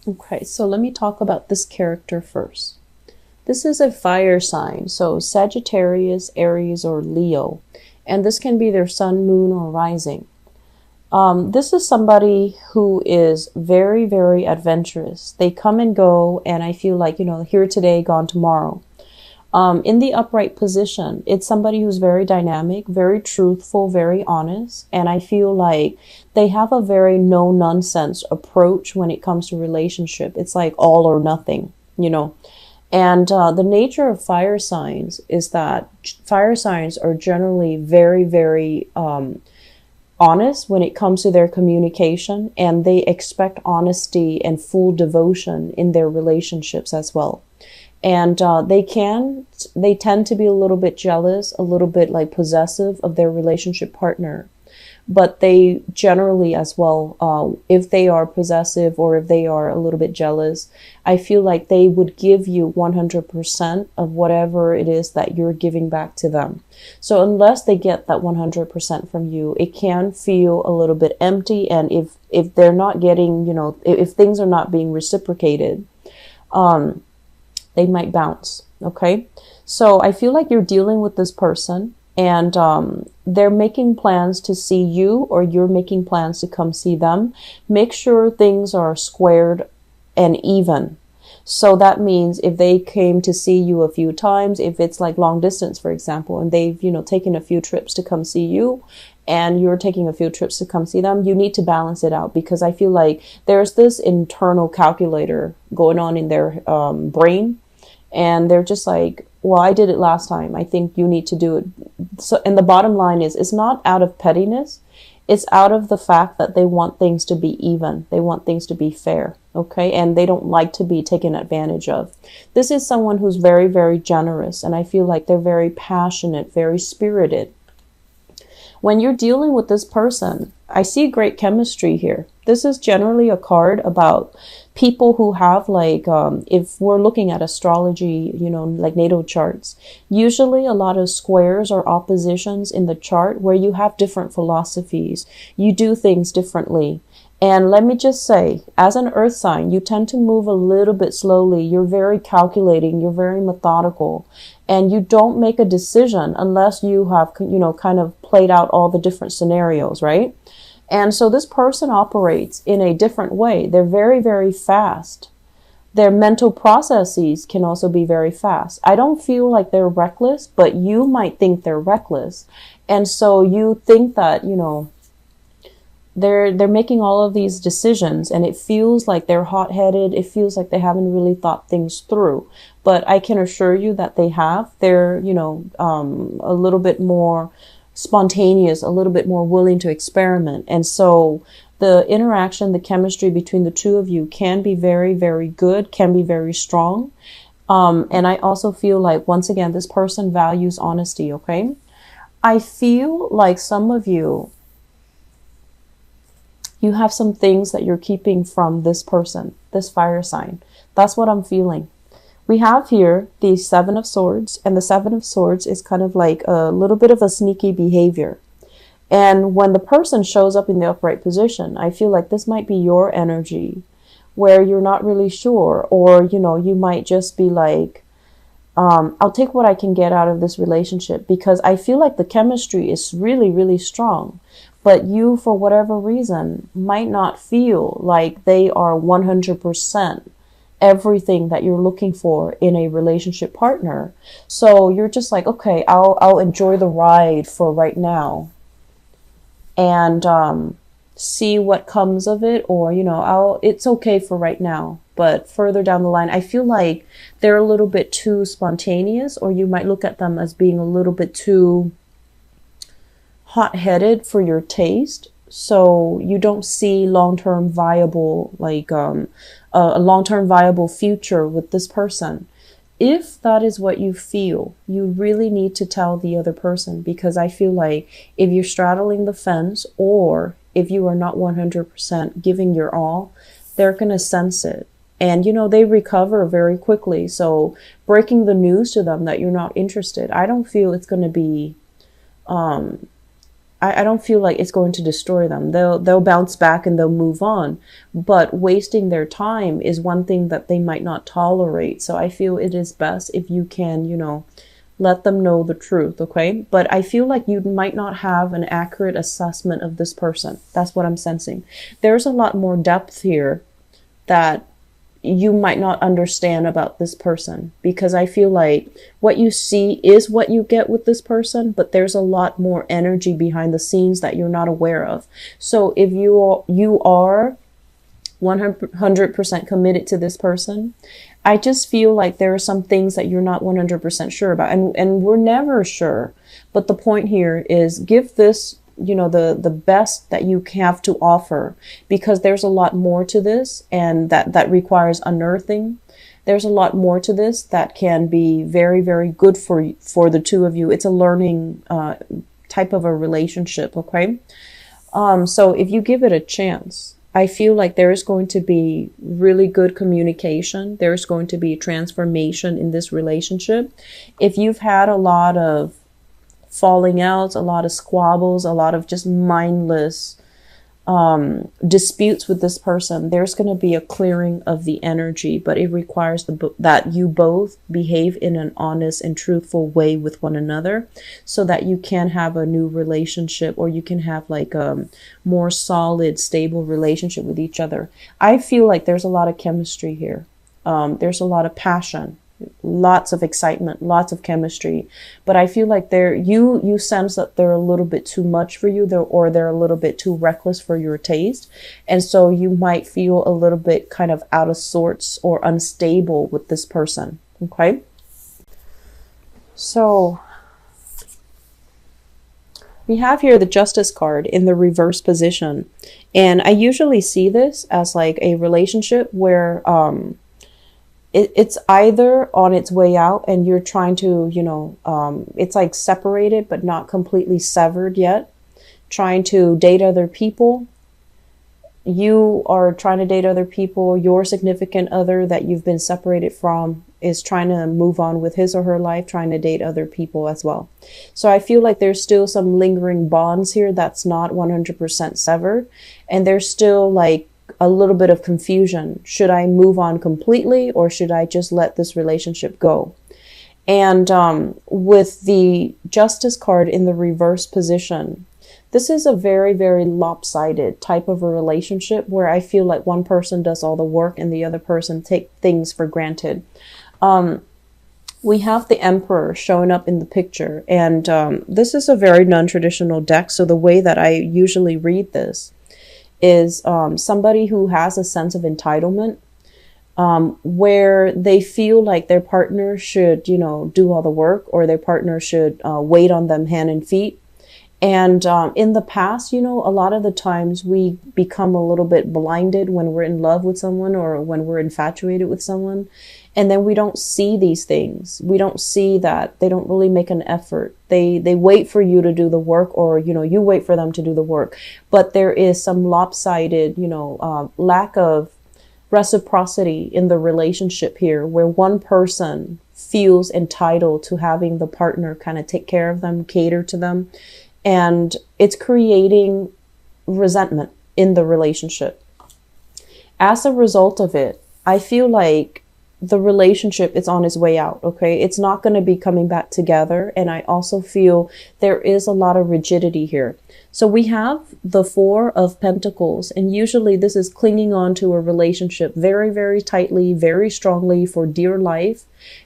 Okay, so let me talk about this character first. This is a fire sign, so Sagittarius, Aries, or Leo. And this can be their sun, moon, or rising. This is somebody who is very, very adventurous. They come and go, and I feel like, here today, gone tomorrow. In the upright position, it's somebody who's very dynamic, very truthful, very honest. And I feel like they have a very no nonsense approach when it comes to relationship. It's like all or nothing, And the nature of fire signs is that fire signs are generally very, very honest when it comes to their communication, and they expect honesty and full devotion in their relationships as well. And they tend to be a little bit jealous, a little bit like possessive of their relationship partner. But they generally as well, if they are possessive or if they are a little bit jealous, I feel like they would give you 100% of whatever it is that you're giving back to them. So unless they get that 100% from you, it can feel a little bit empty. And if they're not getting, if things are not being reciprocated, they might bounce. Okay. So I feel like you're dealing with this person, and they're making plans to see you, or you're making plans to come see them. Make sure things are squared and even. So that means if they came to see you a few times, if it's like long distance, for example, and they've, taken a few trips to come see you, and you're taking a few trips to come see them, you need to balance it out, because I feel like there's this internal calculator going on in their brain. And they're just like, well, I did it last time, I think you need to do it. So, and the bottom line is, it's not out of pettiness. It's out of the fact that they want things to be even. They want things to be fair. Okay. And they don't like to be taken advantage of. This is someone who's very, very generous. And I feel like they're very passionate, very spirited. When you're dealing with this person, I see great chemistry here. This is generally a card about people who have like, if we're looking at astrology, like natal charts, usually a lot of squares or oppositions in the chart where you have different philosophies. You do things differently. And let me just say, as an earth sign, you tend to move a little bit slowly. You're very calculating. You're very methodical. And you don't make a decision unless you have, kind of played out all the different scenarios, right? And so this person operates in a different way. They're very, very fast. Their mental processes can also be very fast. I don't feel like they're reckless, but you might think they're reckless. And so you think that, they're making all of these decisions, and it feels like they're hot-headed. It feels like they haven't really thought things through. But I can assure you that they have. They're, a little bit more spontaneous, a little bit more willing to experiment. And so the interaction, the chemistry between the two of you can be very, very good, can be very strong. And I also feel like, once again, this person values honesty. Okay. I feel like some of you have some things that you're keeping from this person, this fire sign. That's what I'm feeling. We have here the Seven of Swords, and the Seven of Swords is kind of like a little bit of a sneaky behavior. And when the person shows up in the upright position, I feel like this might be your energy where you're not really sure, or, you might just be like, I'll take what I can get out of this relationship, because I feel like the chemistry is really, really strong. But you, for whatever reason, might not feel like they are 100% everything that you're looking for in a relationship partner. So you're just like, okay, I'll enjoy the ride for right now, and see what comes of it, or it's okay for right now. But further down the line, I feel like they're a little bit too spontaneous, or you might look at them as being a little bit too hot-headed for your taste. So you don't see long-term viable, like a long-term viable future with this person. If that is what you feel, you really need to tell the other person, because I feel like if you're straddling the fence, or if you are not 100% giving your all, they're going to sense it. And, they recover very quickly. So breaking the news to them that you're not interested, I don't feel it's going to be I don't feel like it's going to destroy them. They'll bounce back and they'll move on. But wasting their time is one thing that they might not tolerate. So I feel it is best if you can, you know, let them know the truth, okay? But I feel like you might not have an accurate assessment of this person. That's what I'm sensing. There's a lot more depth here that you might not understand about this person, because I feel like what you see is what you get with this person, but there's a lot more energy behind the scenes that you're not aware of. So if you are 100% committed to this person, I just feel like there are some things that you're not 100% sure about, and we're never sure. But the point here is give this, you know, the best that you have to offer, because there's a lot more to this, and that requires unearthing. There's a lot more to this that can be very, very good for the two of you. It's a learning type of a relationship, okay? So if you give it a chance, I feel like there is going to be really good communication. There's going to be transformation in this relationship. If you've had a lot of falling out, a lot of squabbles, a lot of just mindless disputes with this person, there's going to be a clearing of the energy, but it requires that you both behave in an honest and truthful way with one another, so that you can have a new relationship, or you can have like a more solid, stable relationship with each other. I feel like there's a lot of chemistry here. There's a lot of passion, lots of excitement, lots of chemistry, but I feel like you sense that they're a little bit too much for you, or they're a little bit too reckless for your taste, and so you might feel a little bit kind of out of sorts or unstable with this person, okay? So we have here the Justice card in the reverse position, and I usually see this as like a relationship where it's either on its way out and you're trying to, you know, it's like separated but not completely severed yet, trying to date other people. You are trying to date other people. Your significant other that you've been separated from is trying to move on with his or her life, trying to date other people as well. So I feel like there's still some lingering bonds here that's not 100% severed, and there's still like a little bit of confusion. Should I move on completely, or should I just let this relationship go? And with the Justice card in the reverse position, this is a very, very lopsided type of a relationship where I feel like one person does all the work and the other person take things for granted. We have the Emperor showing up in the picture, and this is a very non-traditional deck. So the way that I usually read this is somebody who has a sense of entitlement, where they feel like their partner should, you know, do all the work, or their partner should wait on them hand and feet. And in the past, you know, a lot of the times we become a little bit blinded when we're in love with someone, or when we're infatuated with someone. And then we don't see these things. We don't see that they don't really make an effort. They wait for you to do the work, or, you know, you wait for them to do the work. But there is some lopsided, you know, lack of reciprocity in the relationship here, where one person feels entitled to having the partner kind of take care of them, cater to them. And it's creating resentment in the relationship. As a result of it, I feel like the relationship is on its way out, okay? It's not going to be coming back together. And I also feel there is a lot of rigidity here. So we have the Four of Pentacles, and usually this is clinging on to a relationship very, very tightly, very strongly for dear life,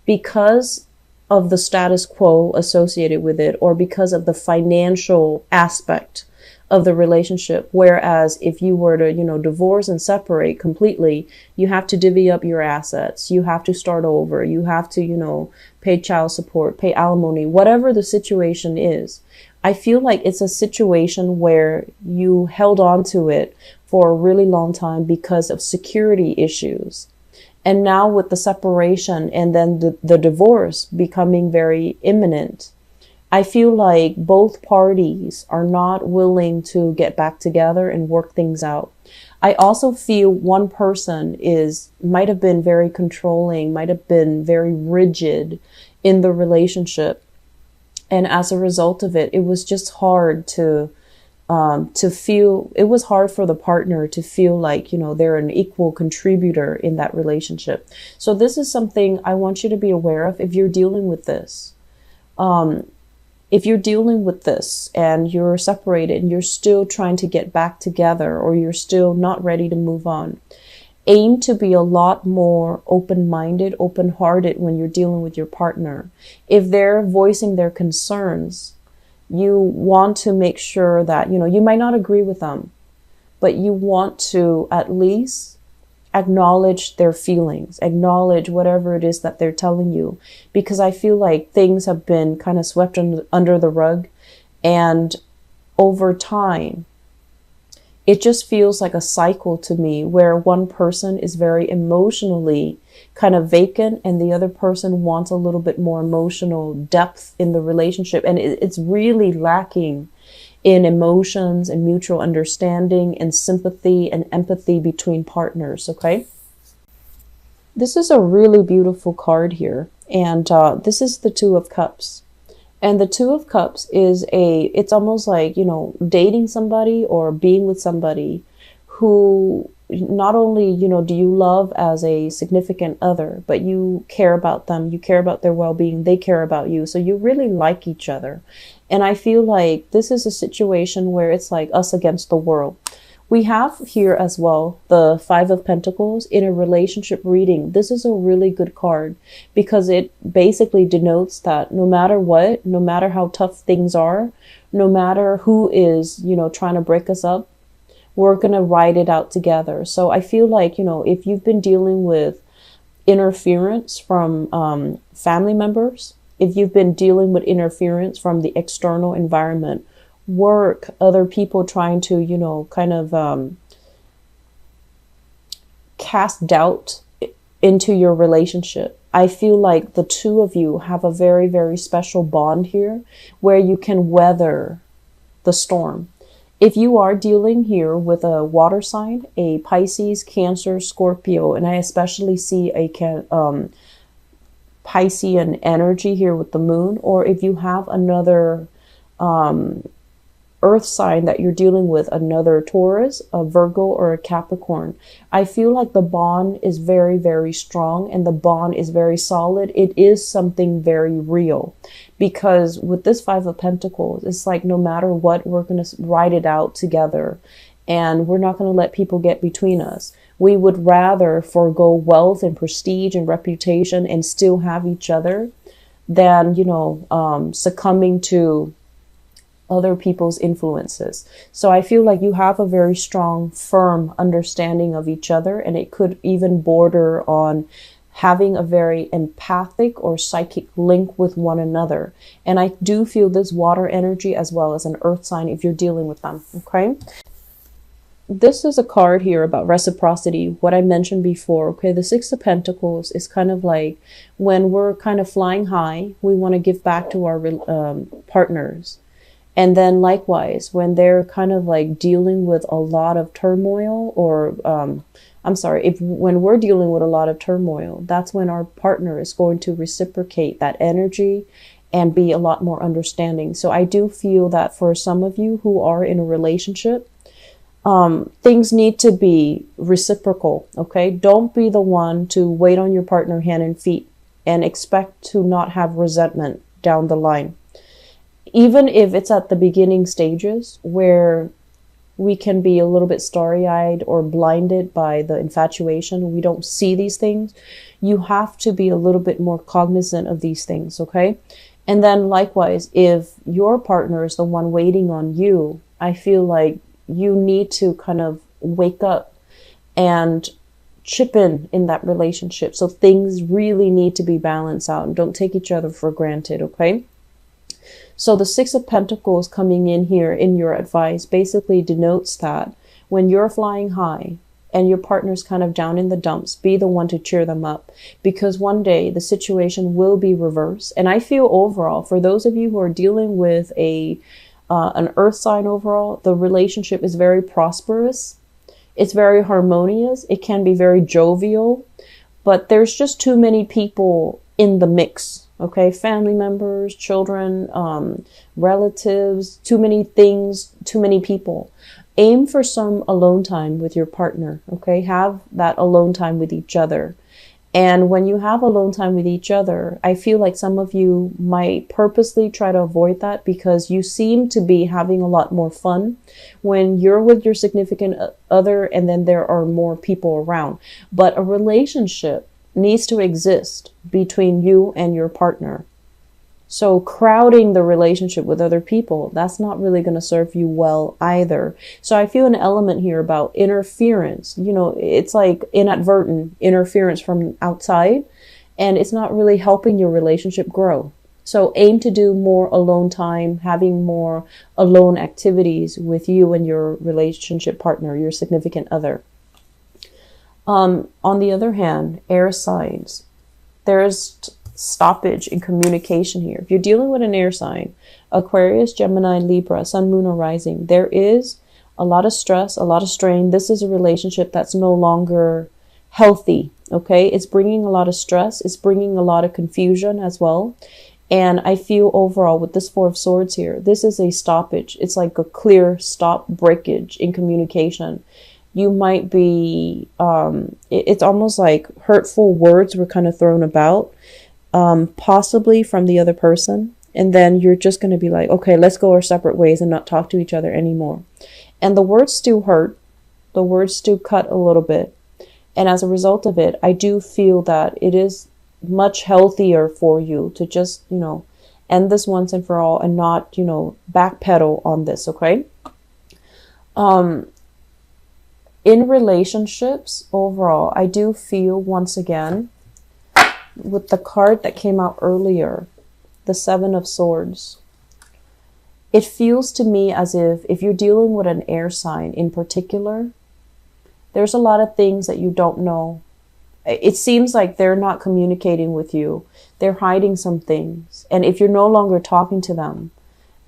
because of the status quo associated with it, or because of the financial aspect of the relationship. Whereas if you were to, you know, divorce and separate completely, you have to divvy up your assets. You have to start over. You have to, you know, pay child support, pay alimony, whatever the situation is. I feel like it's a situation where you held on to it for a really long time because of security issues. And now with the separation and then the divorce becoming very imminent, I feel like both parties are not willing to get back together and work things out. I also feel one person might have been very controlling, might have been very rigid in the relationship. And as a result of it, it was just hard to feel, it was hard for the partner to feel like, you know, they're an equal contributor in that relationship. So this is something I want you to be aware of if you're dealing with this. If you're dealing with this and you're separated and you're still trying to get back together, or you're still not ready to move on, aim to be a lot more open-minded, open-hearted when you're dealing with your partner. If they're voicing their concerns, you want to make sure that, you know, you might not agree with them, but you want to at least acknowledge their feelings, acknowledge whatever it is that they're telling you, because I feel like things have been kind of swept under the rug, and over time, it just feels like a cycle to me where one person is very emotionally kind of vacant and the other person wants a little bit more emotional depth in the relationship. And it's really lacking in emotions and mutual understanding and sympathy and empathy between partners, okay? This is a really beautiful card here. And this is the Two of Cups. And the Two of Cups is it's almost like, you know, dating somebody or being with somebody who not only, you know, do you love as a significant other, but you care about them, you care about their well-being, they care about you. So you really like each other. And I feel like this is a situation where it's like us against the world. We have here as well the Five of Pentacles in a relationship reading. This is a really good card because it basically denotes that no matter what, no matter how tough things are, no matter who is, you know, trying to break us up, we're going to ride it out together. So I feel like, you know, if you've been dealing with interference from family members, if you've been dealing with interference from the external environment, work, other people trying to, you know, kind of cast doubt into your relationship, I feel like the two of you have a very, very special bond here where you can weather the storm. If you are dealing here with a water sign, a Pisces, Cancer, Scorpio, and I especially see a Piscean energy here with the moon, or if you have another earth sign that you're dealing with, another Taurus, a Virgo, or a Capricorn, I feel like the bond is very, very strong and the bond is very solid. It is something very real, because with this Five of Pentacles, it's like no matter what, we're going to ride it out together and we're not going to let people get between us. We would rather forego wealth and prestige and reputation and still have each other than, you know, succumbing to other people's influences. So I feel like you have a very strong, firm understanding of each other, and it could even border on having a very empathic or psychic link with one another. And I do feel this water energy as well as an earth sign if you're dealing with them, okay? This is a card here about reciprocity, what I mentioned before, okay? The Six of Pentacles is kind of like when we're kind of flying high, we want to give back to our partners. And then likewise, when they're kind of like dealing with a lot of turmoil, or when we're dealing with a lot of turmoil, that's when our partner is going to reciprocate that energy and be a lot more understanding. So I do feel that for some of you who are in a relationship, things need to be reciprocal, okay? Don't be the one to wait on your partner hand and feet and expect to not have resentment down the line. Even if it's at the beginning stages where we can be a little bit starry-eyed or blinded by the infatuation, we don't see these things, you have to be a little bit more cognizant of these things, okay? And then likewise, if your partner is the one waiting on you, I feel like you need to kind of wake up and chip in that relationship. So things really need to be balanced out and don't take each other for granted, okay? So the Six of Pentacles coming in here in your advice basically denotes that when you're flying high and your partner's kind of down in the dumps, be the one to cheer them up, because one day the situation will be reversed. And I feel overall, for those of you who are dealing with an earth sign overall, the relationship is very prosperous. It's very harmonious. It can be very jovial, but there's just too many people in the mix Okay, family members, children, relatives, too many things, too many people. Aim for some alone time with your partner. Okay, have that alone time with each other. And when you have alone time with each other, I feel like some of you might purposely try to avoid that because you seem to be having a lot more fun when you're with your significant other and then there are more people around. But a relationship needs to exist between you and your partner. So crowding the relationship with other people, that's not really going to serve you well either. So I feel an element here about interference. You know, it's like inadvertent interference from outside, and it's not really helping your relationship grow. So aim to do more alone time, having more alone activities with you and your relationship partner, your significant other. On the other hand, air signs, there's stoppage in communication here. If you're dealing with an air sign, Aquarius, Gemini, Libra, Sun, Moon, or Rising, there is a lot of stress, a lot of strain. This is a relationship that's no longer healthy. Okay, it's bringing a lot of stress. It's bringing a lot of confusion as well. And I feel overall with this Four of Swords here, this is a stoppage. It's like a clear stop breakage in communication. You might be, it's almost like hurtful words were kind of thrown about, possibly from the other person. And then you're just going to be like, okay, let's go our separate ways and not talk to each other anymore. And the words do hurt. The words do cut a little bit. And as a result of it, I do feel that it is much healthier for you to just, end this once and for all and not, backpedal on this. Okay. In relationships overall, I do feel once again with the card that came out earlier, the Seven of Swords, it feels to me as if you're dealing with an air sign in particular, there's a lot of things that you don't know. It seems like they're not communicating with you. They're hiding some things. And if you're no longer talking to them,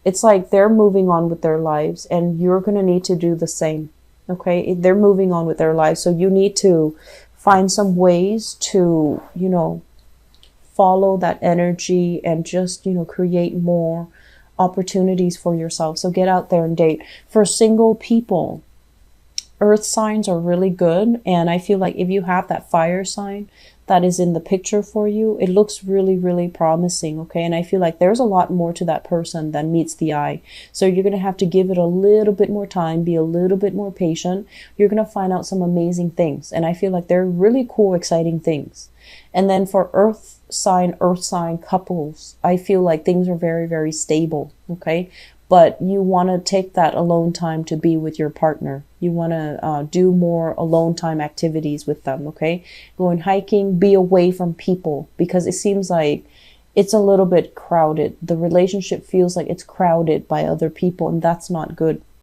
it's like they're moving on with their lives and you're going to need to do the same. Okay, they're moving on with their lives. So you need to find some ways to, follow that energy and just, create more opportunities for yourself. So get out there and date. For single people, earth signs are really good. And I feel like if you have that fire sign that is in the picture for you, it looks really, really promising. Okay. And I feel like there's a lot more to that person than meets the eye. So you're going to have to give it a little bit more time, be a little bit more patient. You're going to find out some amazing things. And I feel like they're really cool, exciting things. And then for earth sign couples, I feel like things are very, very stable. Okay. But you want to take that alone time to be with your partner. You want to do more alone time activities with them, okay? Going hiking, be away from people because it seems like it's a little bit crowded. The relationship feels like it's crowded by other people and that's not good.